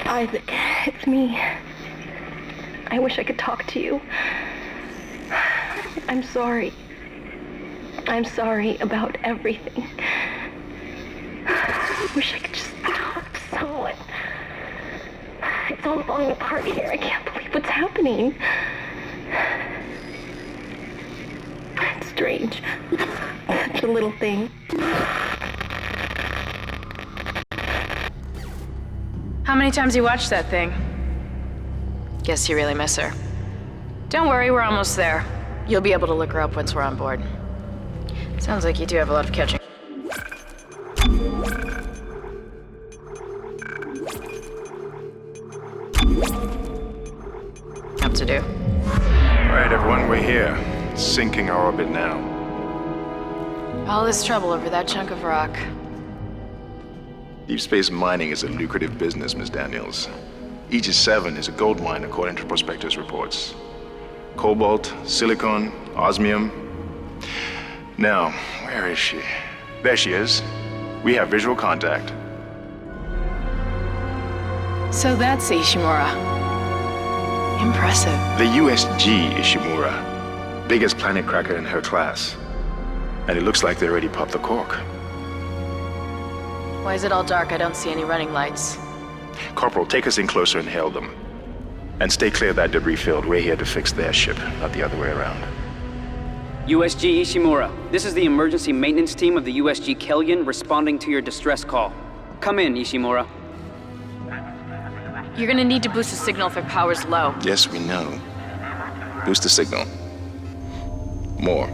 Isaac, it's me. I wish I could talk to you. I'm sorry. I'm sorry about everything. I wish I could just talk to someone. It's all falling apart here. I can't believe what's happening. It's strange. Such a little thing. How many times you watched that thing? Guess you really miss her. Don't worry, we're almost there. You'll be able to look her up once we're on board. Sounds like you do have a lot of catching up to do. All right, everyone, we're here. Sinking our orbit now. All this trouble over that chunk of rock. Deep space mining is a lucrative business, Ms. Daniels. Aegis 7 is a gold mine according to prospectors' reports. Cobalt, silicon, osmium. Now, where is she? There she is. We have visual contact. So that's Ishimura. Impressive. The USG Ishimura. Biggest planet cracker in her class. And it looks like they already popped the cork. Why is it all dark? I don't see any running lights. Corporal, take us in closer and hail them. And stay clear of that debris field. We're here to fix their ship, not the other way around. USG Ishimura, this is the emergency maintenance team of the USG Kellion responding to your distress call. Come in, Ishimura. You're gonna need to boost the signal if their power's low. Yes, we know. Boost the signal. More.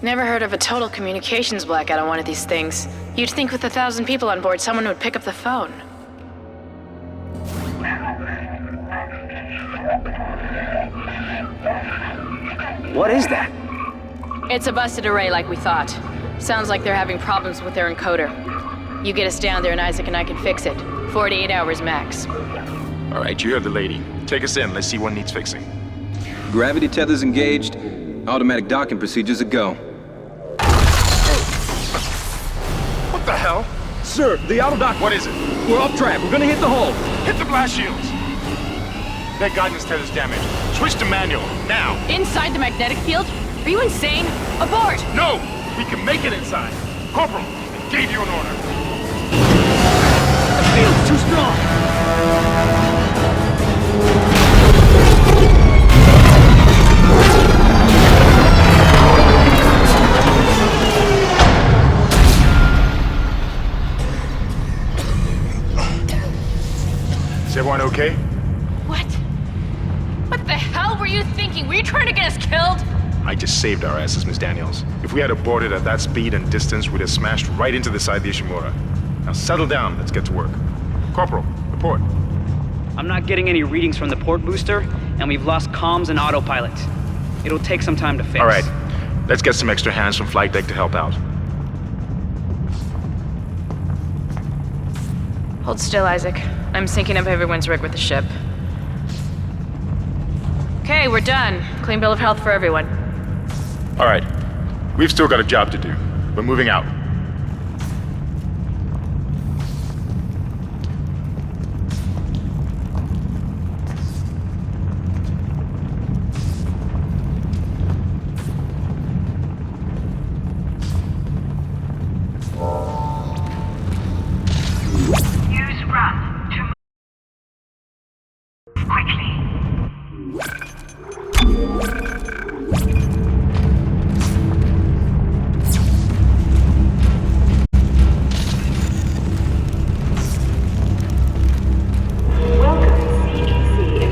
Never heard of a total communications blackout on one of these things. You'd think with 1,000 people on board, someone would pick up the phone. What is that? It's a busted array like we thought. Sounds like they're having problems with their encoder. You get us down there and Isaac and I can fix it. 48 hours max. All right, you heard the lady. Take us in. Let's see what needs fixing. Gravity tethers engaged. Automatic docking procedures a go. What the hell? Sir, the auto dock. What is it? We're off track. We're gonna hit the hull. Hit the blast shields! Their guidance tether's damaged. Switch to manual, now! Inside the magnetic field? Are you insane? Abort! No! We can make it inside! Corporal, I gave you an order. The field's too strong. Is everyone okay? What? What the hell were you thinking? Were you trying to get us killed? I just saved our asses, Miss Daniels. If we had aborted at that speed and distance, we'd have smashed right into the side of the Ishimura. Now settle down, let's get to work. Corporal, report. I'm not getting any readings from the port booster, and we've lost comms and autopilot. It'll take some time to fix. All right, let's get some extra hands from flight deck to help out. Hold still, Isaac. I'm syncing up everyone's rig with the ship. Okay, we're done. Clean bill of health for everyone. All right, we've still got a job to do. We're moving out. Use run to move quickly.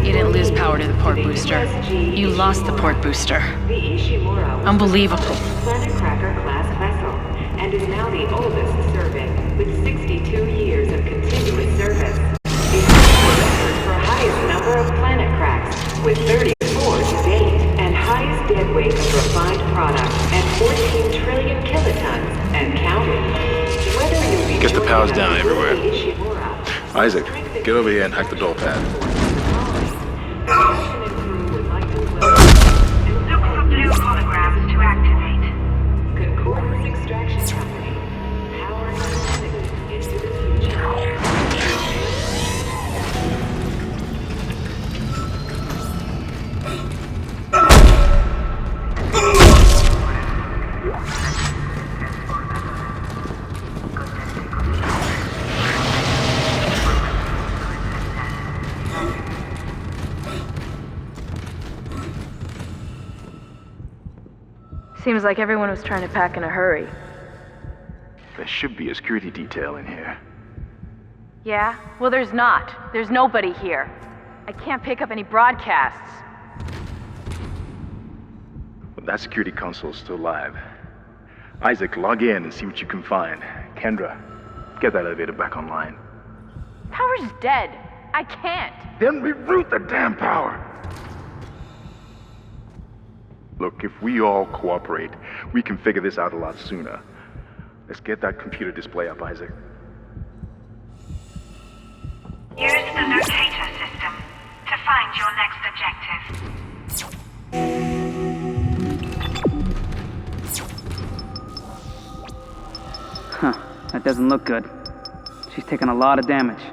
You didn't lose power to the port booster. You lost the port booster. The Ishimura was Unbelievable. a Planet Cracker class vessel and is now the oldest serving with 62 years of continuous service. It holds the record for highest number of planet cracks with 34 to date and highest dead weight of refined product at 14 trillion kilotons and counting. Whether you'll be Guess the power's down everywhere. the Ishimura, Isaac, get over here and hack the door pad. Look for blue holograms to activate. Concordance Extraction Company. Powering humanity into the future. Seems like everyone was trying to pack in a hurry. There should be a security detail in here. Yeah? Well, there's not. There's nobody here. I can't pick up any broadcasts. But that security console's still live. Isaac, log in and see what you can find. Kendra, get that elevator back online. Power's dead. I can't. Then reroute the damn power! Look, if we all cooperate, we can figure this out a lot sooner. Let's get that computer display up, Isaac. Use the locator system to find your next objective. Huh, that doesn't look good. She's taken a lot of damage.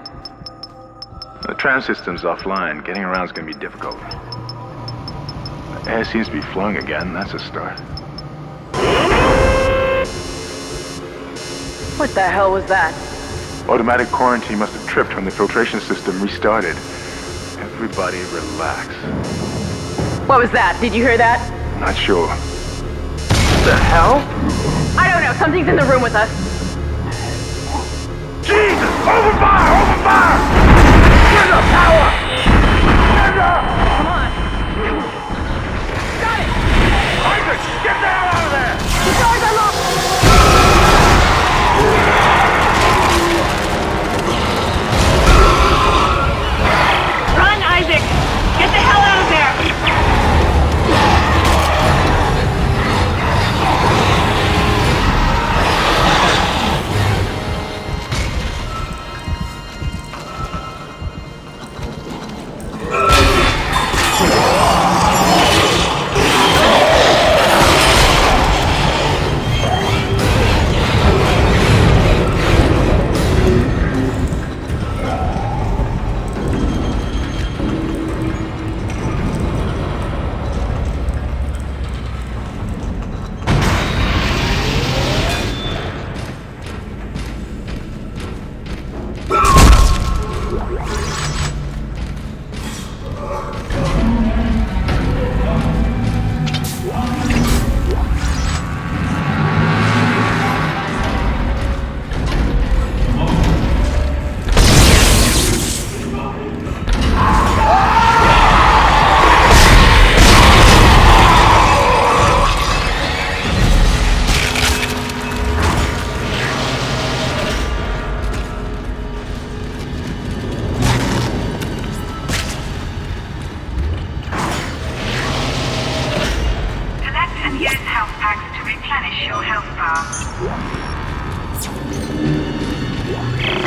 The tram system's offline. Getting around's gonna be difficult. The air seems to be flowing again. That's a start. What the hell was that? Automatic quarantine must have tripped when the filtration system restarted. Everybody relax. What was that? Did you hear that? Not sure. The hell? I don't know. Something's in the room with us. Jesus! Open fire! Open fire! Get the power! Come on. Got it! Isaac, get the hell out of there! The doors are locked! Run, Isaac! Get the hell out of there!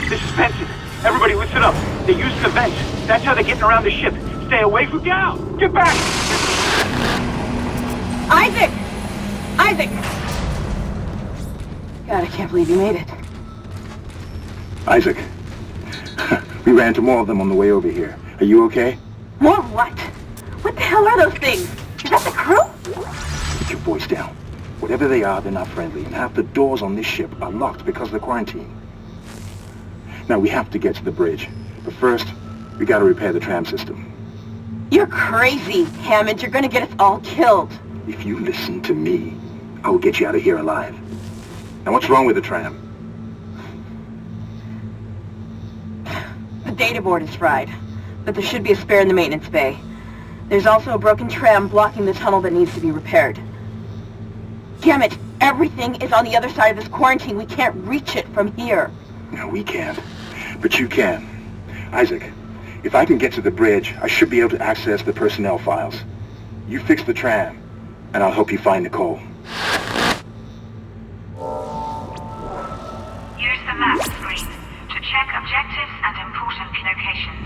This is Benson. Everybody listen up. They're using the vents. That's how they're getting around the ship. Stay away from down. Get back! Isaac! Isaac! God, I can't believe you made it. Isaac, we ran into more of them on the way over here. Are you okay? More what? What the hell are those things? Is that the crew? Put your voice down. Whatever they are, they're not friendly, and half the doors on this ship are locked because of the quarantine. Now, we have to get to the bridge, but first, we gotta repair the tram system. You're crazy, Hammond. You're gonna get us all killed. If you listen to me, I will get you out of here alive. Now, what's wrong with the tram? The data board is fried, but there should be a spare in the maintenance bay. There's also a broken tram blocking the tunnel that needs to be repaired. Damn it! Everything is on the other side of this quarantine. We can't reach it from here. No, we can't. But you can. Isaac, if I can get to the bridge, I should be able to access the personnel files. You fix the tram, and I'll help you find Nicole. Use the map screen to check objectives and important locations.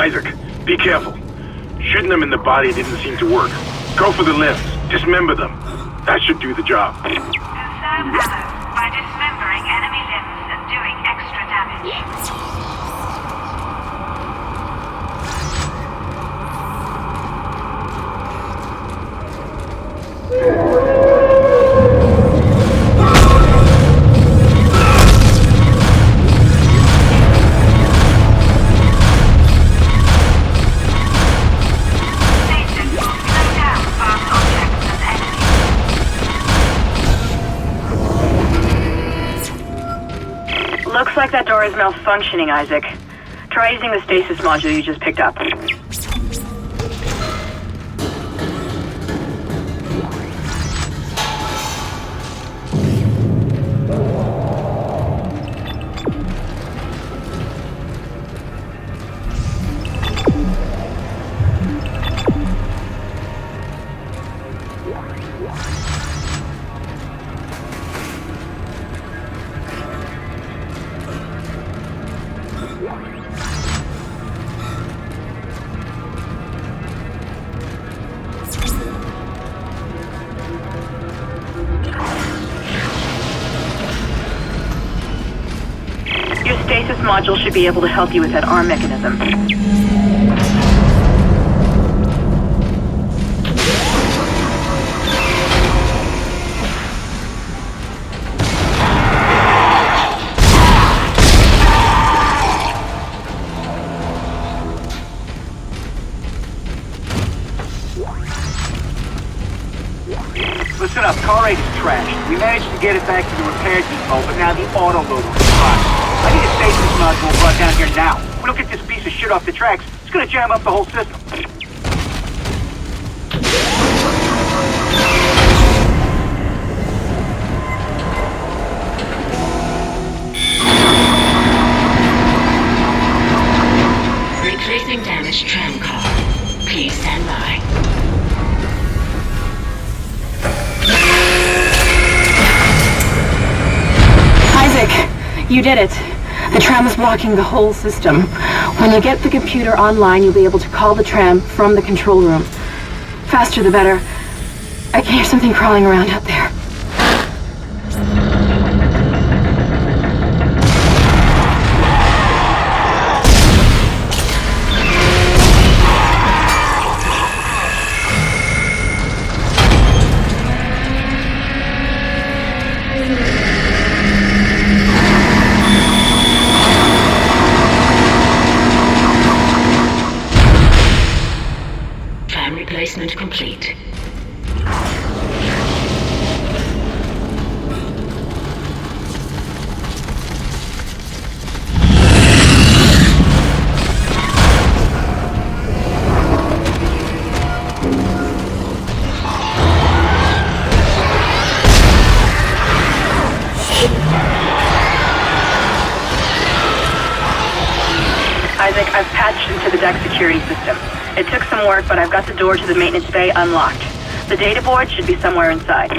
Isaac, be careful. Shooting them in the body didn't seem to work. Go for the limbs. Dismember them. That should do the job. Conserve ammo by dismembering enemy limbs and doing extra damage. Looks like that door is malfunctioning, Isaac. Try using the stasis module you just picked up. Your stasis module should be able to help you with that arm mechanism. Listen up, car 8 is trashed. We managed to get it back to the repair depot, but now the autoloader is fine. I need a stasis module brought down here now. If we don't get this piece of shit off the tracks, it's gonna jam up the whole system. Replacing damaged tram car. Please stand by. Isaac, you did it. The tram is blocking the whole system. When you get the computer online, you'll be able to call the tram from the control room. Faster the better. I can hear something crawling around out there. Replacement complete. Isaac, I've patched into the deck security system. It took some work, but I've got the door to the maintenance bay unlocked. The data board should be somewhere inside.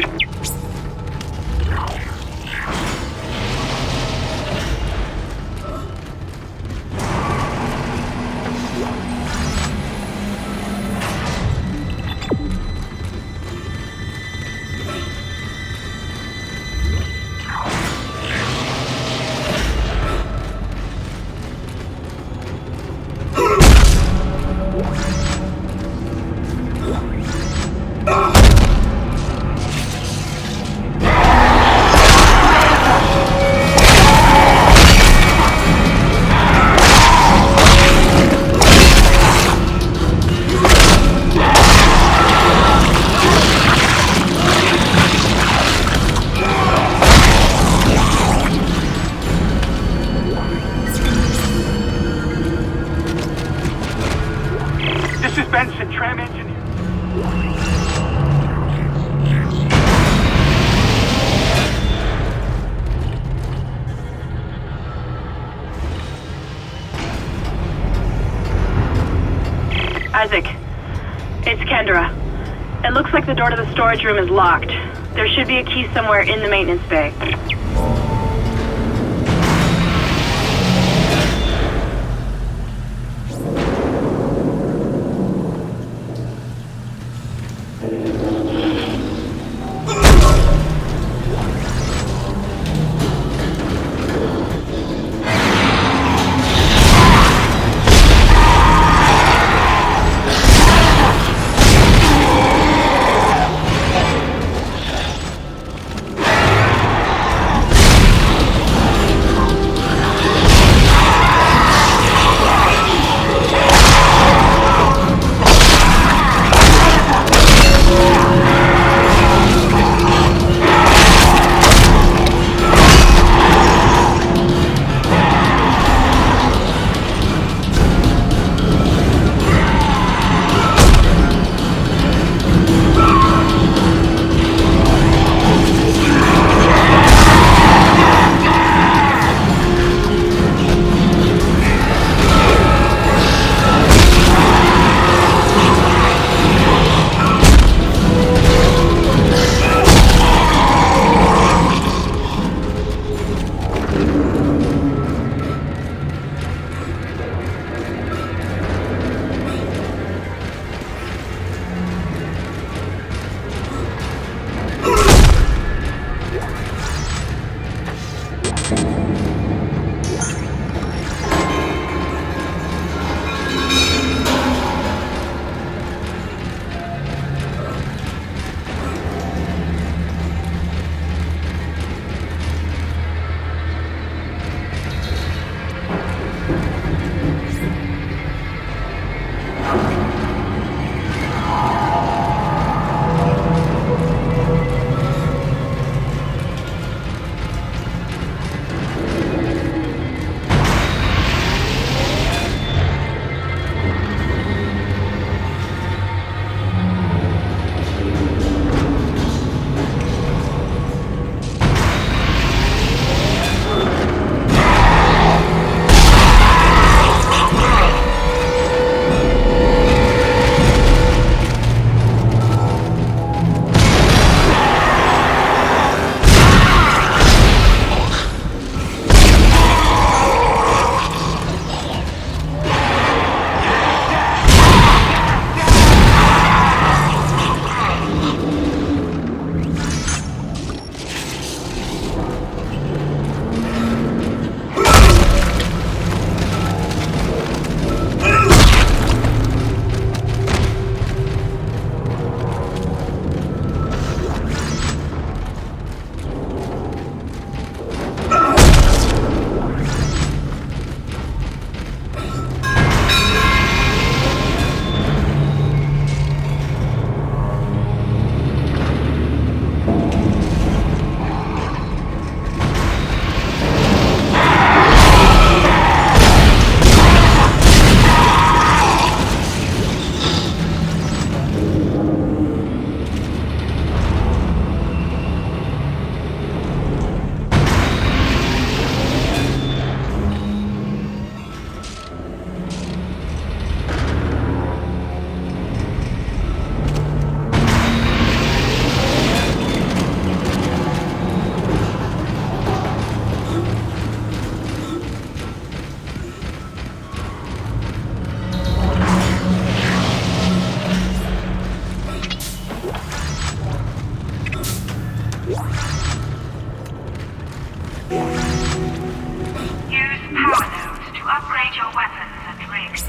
Tram engineer. Isaac, it's Kendra. It looks like the door to the storage room is locked. There should be a key somewhere in the maintenance bay. Use power nodes to upgrade your weapons and rigs.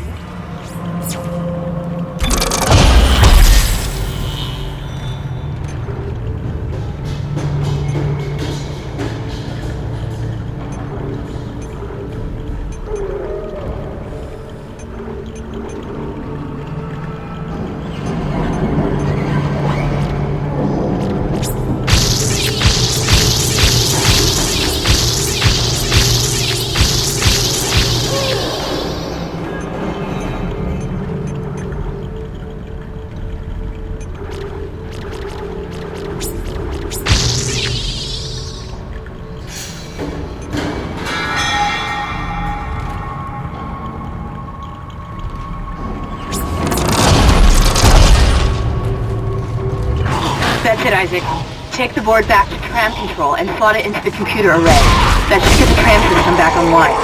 That's it, Isaac. Take the board back to tram control and slot it into the computer array. That should get the tram system back online.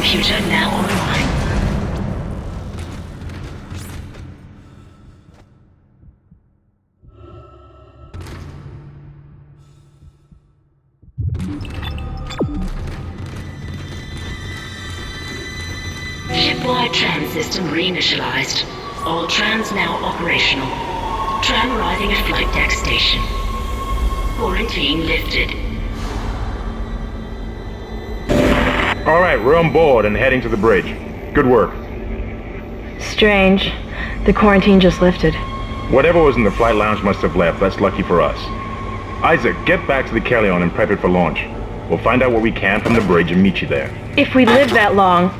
Computer now online. Shipwide tram system reinitialized. All trams now operational. Tram arriving at flight deck station. Quarantine lifted. All right, we're on board and heading to the bridge. Good work. Strange. The quarantine just lifted. Whatever was in the flight lounge must have left. That's lucky for us. Isaac, get back to the Kellion and prep it for launch. We'll find out what we can from the bridge and meet you there. If we live that long,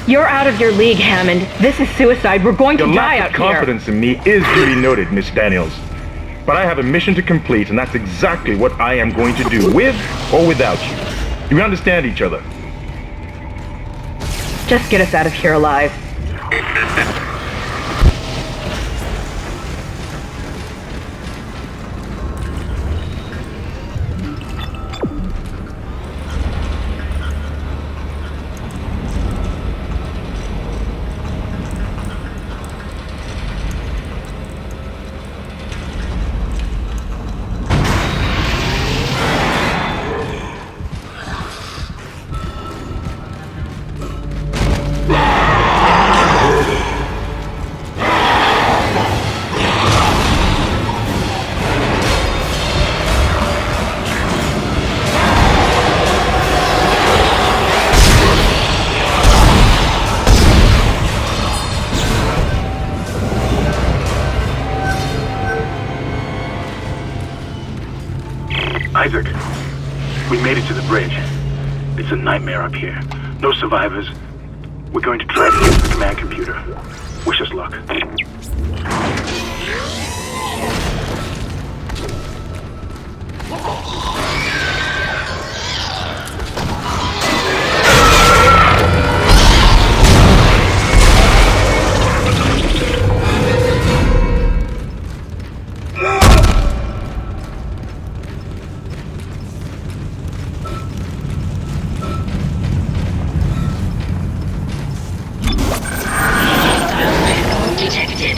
you're out of your league, Hammond. This is suicide. We're going to Your die lack out of here. confidence in me is duly noted, Miss Daniels. But I have a mission to complete, and that's exactly what I am going to do, with or without you. Do we understand each other? Just get us out of here alive. Isaac, we made it to the bridge. It's a nightmare up here. No survivors. We're going to try to use the command computer. Wish us luck. Detected.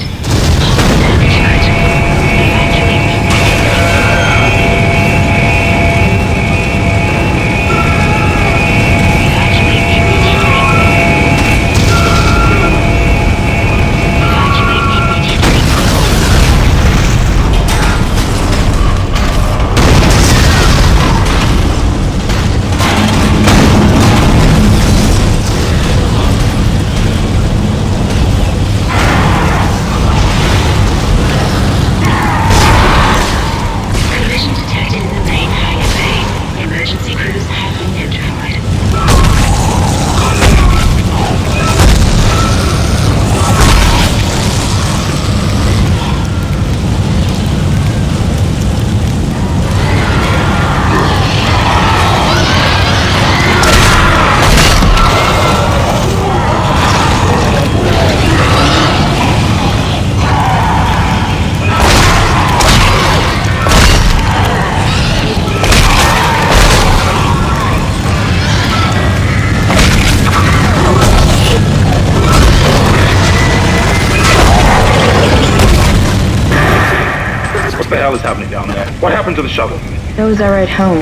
to the shuttle. That was our ride home.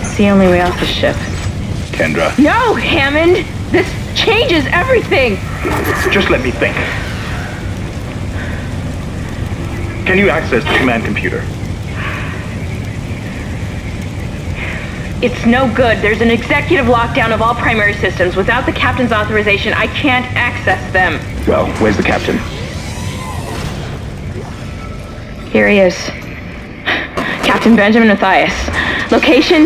It's the only way off the ship. Kendra. No, Hammond! This changes everything! Just let me think. Can you access the command computer? It's no good. There's an executive lockdown of all primary systems. Without the captain's authorization, I can't access them. Well, where's the captain? Here he is. Captain Benjamin Mathias. Location?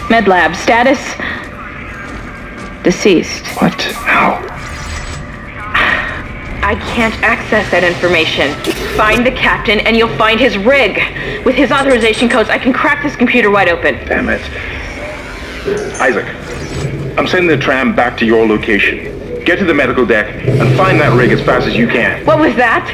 Med lab. Status? Deceased. What? How? I can't access that information. Find the captain and you'll find his rig. With his authorization codes, I can crack this computer wide open. Damn it. Isaac, I'm sending the tram back to your location. Get to the medical deck and find that rig as fast as you can. What was that?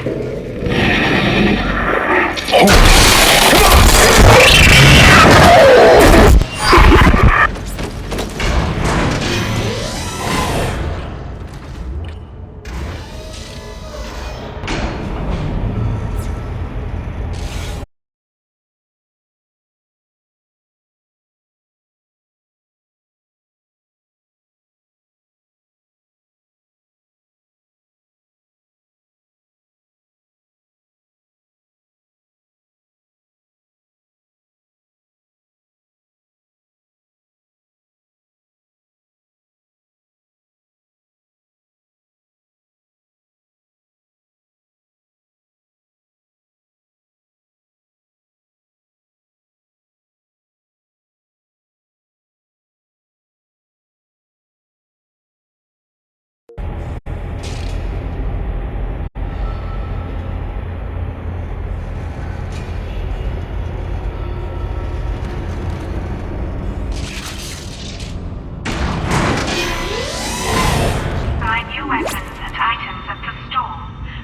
Buy new weapons and items at the store,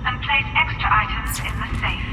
and place extra items in the safe.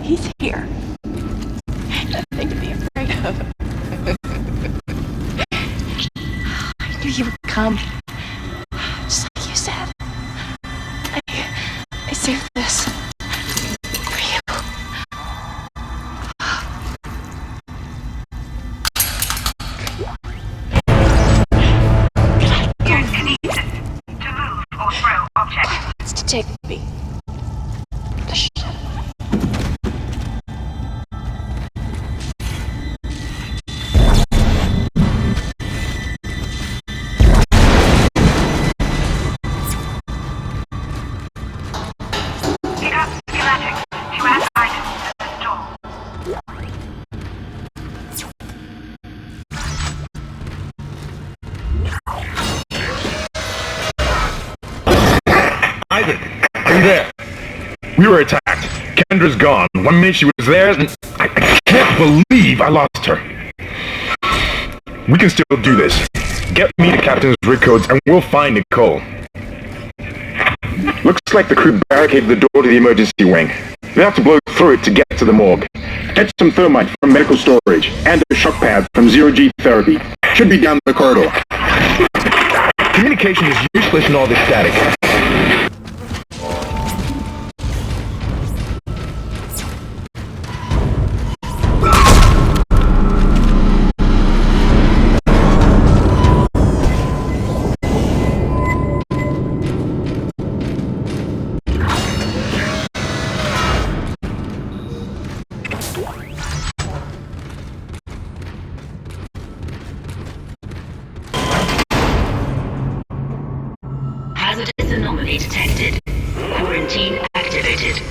He's here. Nothing to be afraid of. I knew you would come. save this. For you. Use kinesis to move or throw objects. It's to take me. Pick up schematics to add items to the store. Isaac, are you there? We were attacked. Kendra's gone. 1 minute she was there, and I can't believe I lost her. We can still do this. Get me the captain's rig codes, and we'll find Nicole. Looks like the crew barricaded the door to the emergency wing. We have to blow through it to get to the morgue. Get some thermite from medical storage, and a shock pad from zero-G therapy. Should be down the corridor. Communication is useless in all this static. Hazardous anomaly detected. Quarantine activated.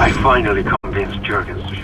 I finally convinced Jurgens to...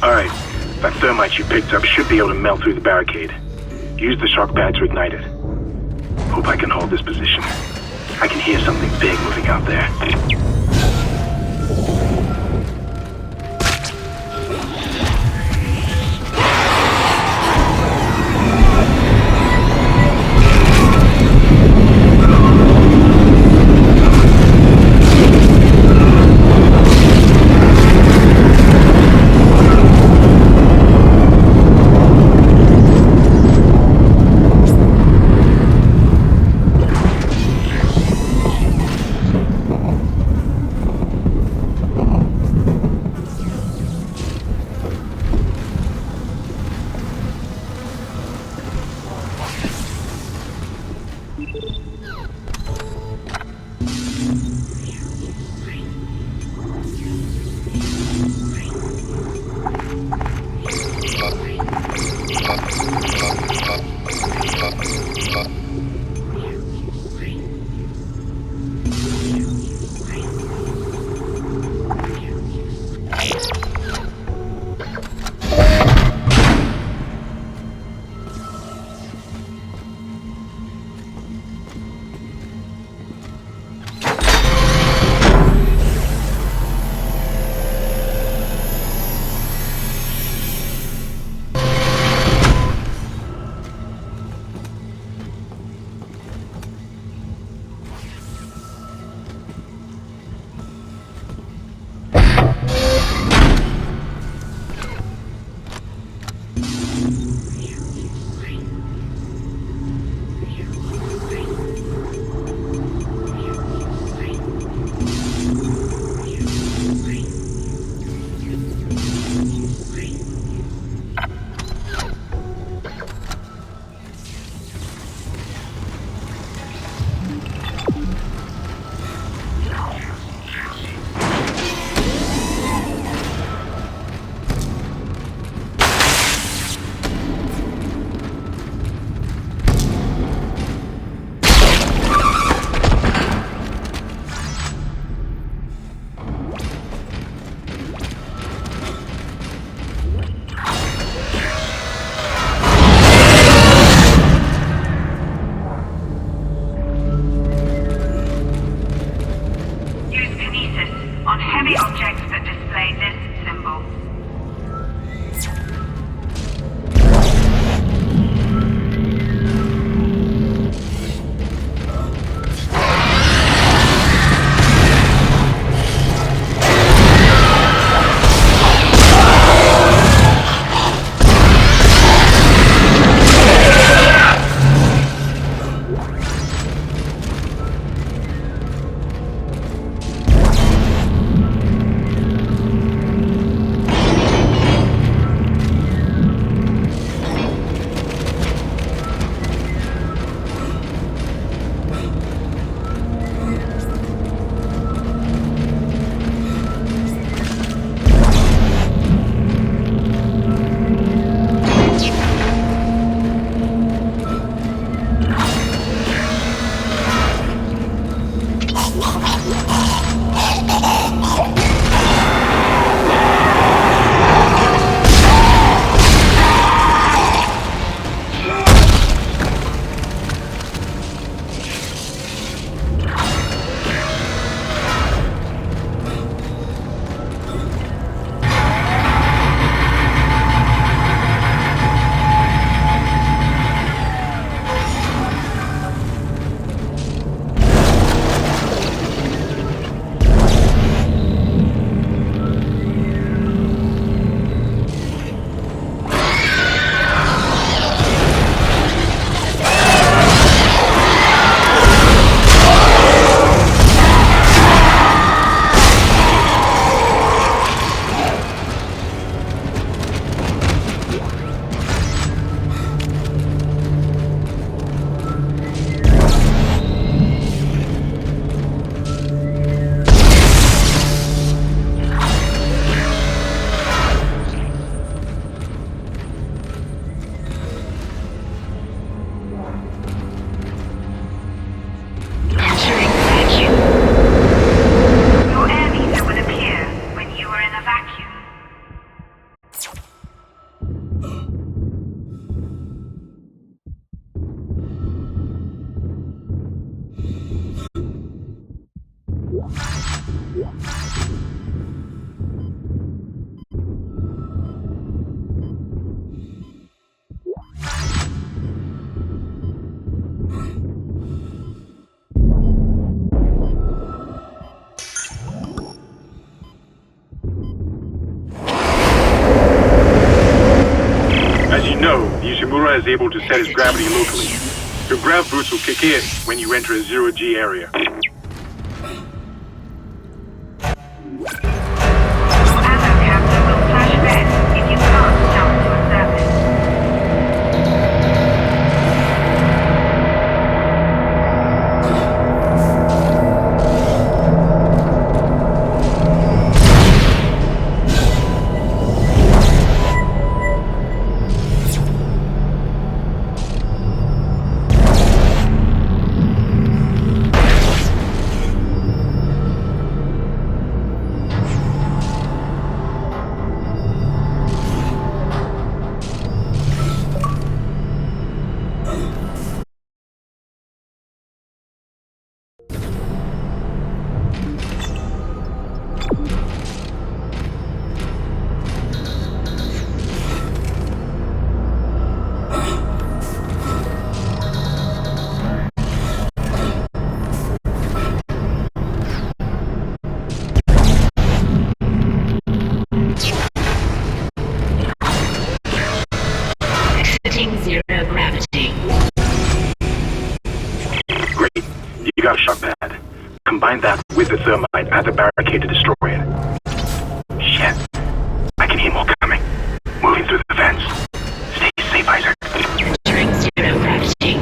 Alright, that thermite you picked up should be able to melt through the barricade. Use the shock pad to ignite it. Hope I can hold this position. I can hear something big moving out there. pilot is able to set his gravity locally. Your grav boost will kick in when you enter a zero-G area. Ammo capture will flash red if you can't jump to a surface. Exiting zero gravity. Great. You got a shock pad. Combine that with the thermite at the barricade to destroy it. Shit. I can hear more coming. Moving through the vents. Stay safe, Isaac. Entering zero gravity.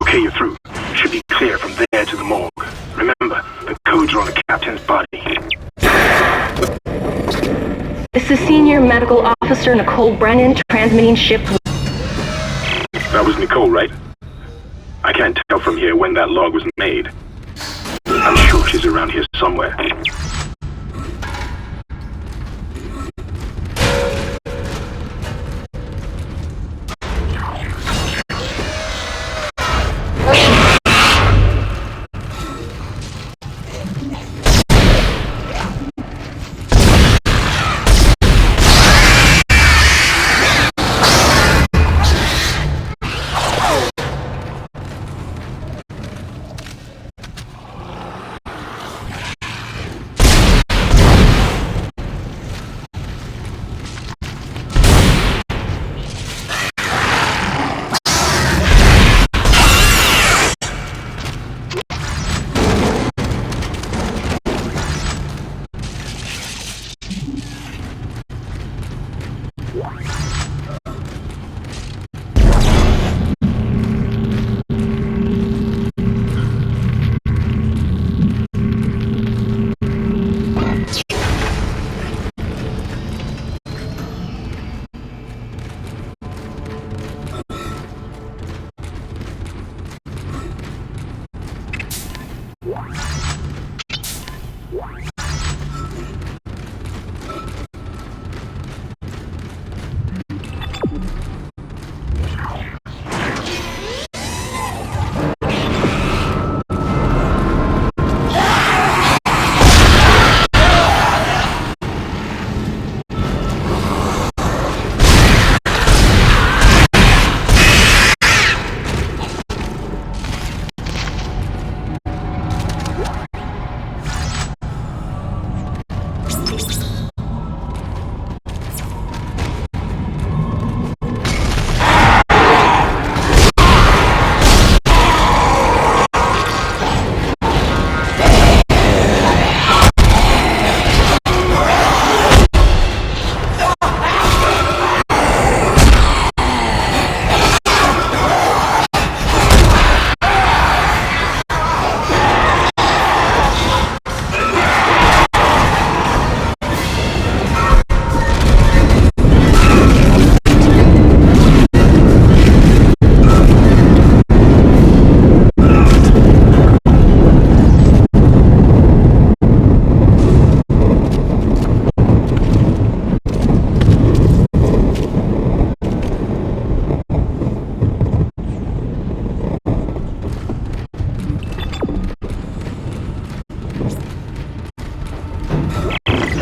Okay, you're through. Should be clear from there to the morgue. Remember, the codes are on the captain's body. This is Senior Medical Officer Nicole Brennan transmitting ship. That was Nicole, right? I can't tell from here when that log was made. I'm sure she's around here somewhere.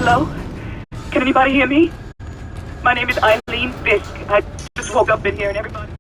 Hello? Can anybody hear me? My name is Eileen Fisk. I just woke up in here and everybody...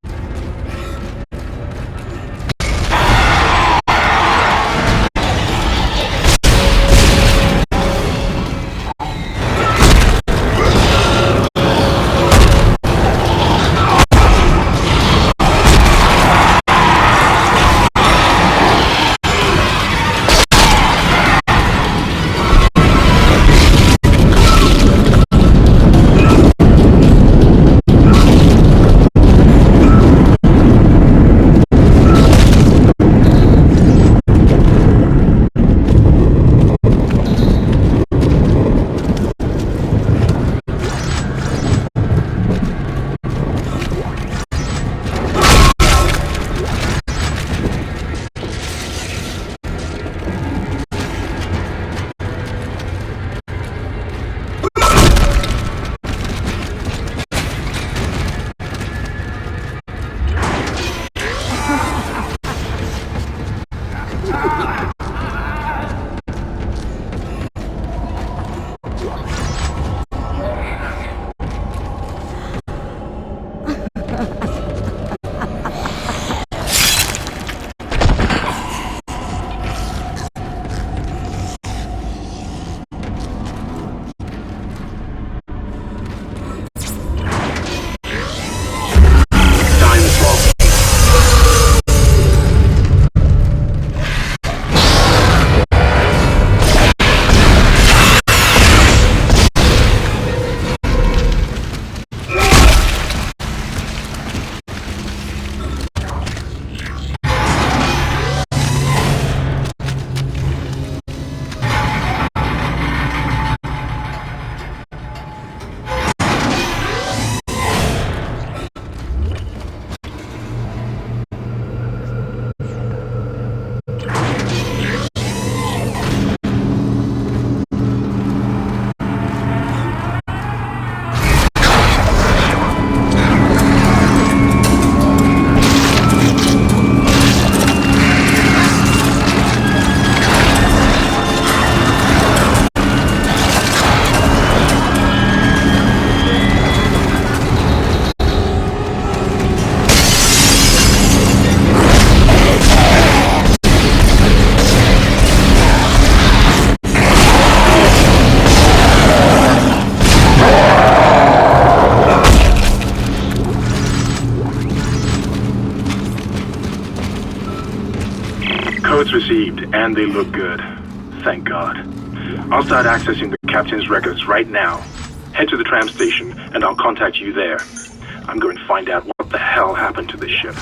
Reports received, and they look good. Thank God. I'll start accessing the captain's records right now. Head to the tram station, and I'll contact you there. I'm going to find out what the hell happened to this ship.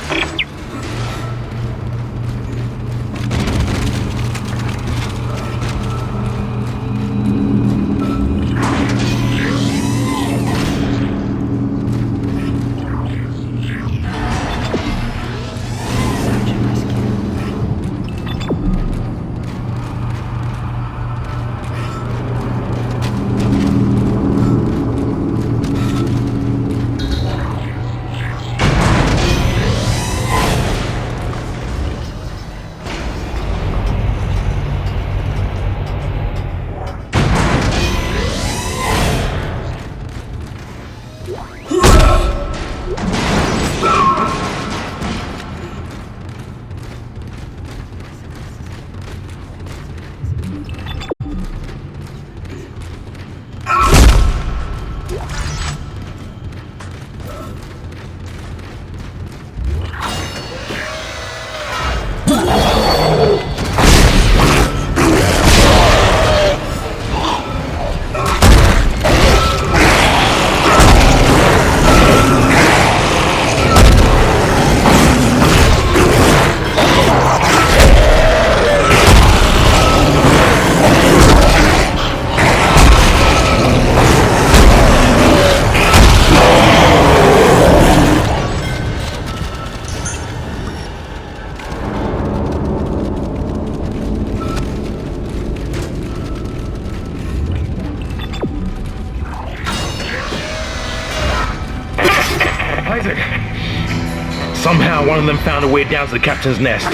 Somehow one of them found a way down to the captain's nest.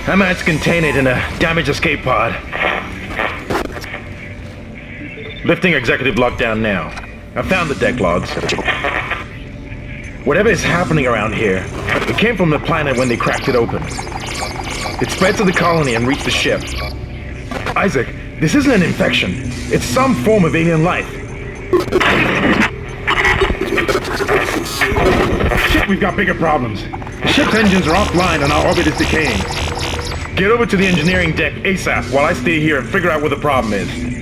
I managed to contain it in a damaged escape pod. Lifting executive lockdown now. I found the deck logs. Whatever is happening around here, it came from the planet when they cracked it open. It spread to the colony and reached the ship. Isaac, this isn't an infection. It's some form of alien life. Shit, we've got bigger problems. The ship's engines are offline and our orbit is decaying. Get over to the engineering deck ASAP while I stay here and figure out what the problem is.